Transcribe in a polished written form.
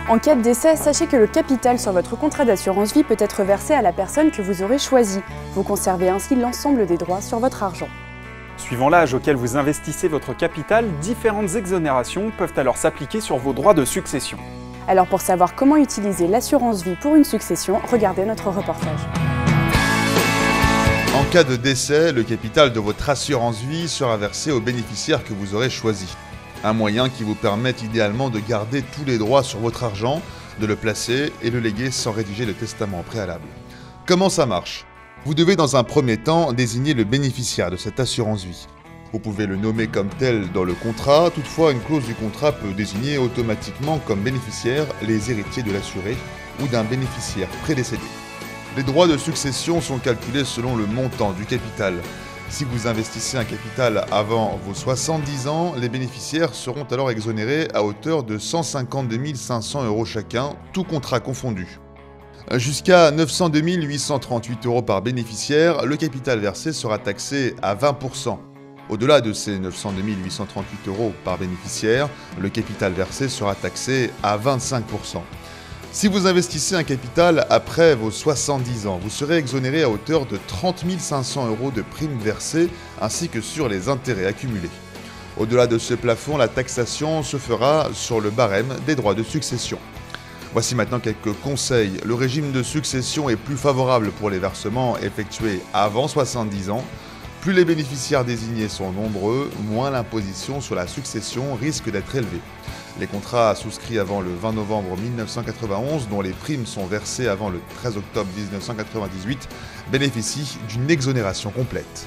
En cas de décès, sachez que le capital sur votre contrat d'assurance vie peut être versé à la personne que vous aurez choisie. Vous conservez ainsi l'ensemble des droits sur votre argent. Suivant l'âge auquel vous investissez votre capital, différentes exonérations peuvent alors s'appliquer sur vos droits de succession. Alors pour savoir comment utiliser l'assurance vie pour une succession, regardez notre reportage. En cas de décès, le capital de votre assurance vie sera versé au bénéficiaire que vous aurez choisi. Un moyen qui vous permet idéalement de garder tous les droits sur votre argent, de le placer et le léguer sans rédiger le testament préalable. Comment ça marche ? Vous devez dans un premier temps désigner le bénéficiaire de cette assurance vie. Vous pouvez le nommer comme tel dans le contrat, toutefois une clause du contrat peut désigner automatiquement comme bénéficiaires les héritiers de l'assuré ou d'un bénéficiaire prédécédé. Les droits de succession sont calculés selon le montant du capital. Si vous investissez un capital avant vos 70 ans, les bénéficiaires seront alors exonérés à hauteur de 152 500 € chacun, tout contrat confondu. Jusqu'à 902 838 € par bénéficiaire, le capital versé sera taxé à 20%. Au-delà de ces 902 838 € par bénéficiaire, le capital versé sera taxé à 25%. Si vous investissez un capital après vos 70 ans, vous serez exonéré à hauteur de 30 500 € de primes versées ainsi que sur les intérêts accumulés. Au-delà de ce plafond, la taxation se fera sur le barème des droits de succession. Voici maintenant quelques conseils. Le régime de succession est plus favorable pour les versements effectués avant 70 ans. Plus les bénéficiaires désignés sont nombreux, moins l'imposition sur la succession risque d'être élevée. Les contrats souscrits avant le 20 novembre 1991, dont les primes sont versées avant le 13 octobre 1998, bénéficient d'une exonération complète.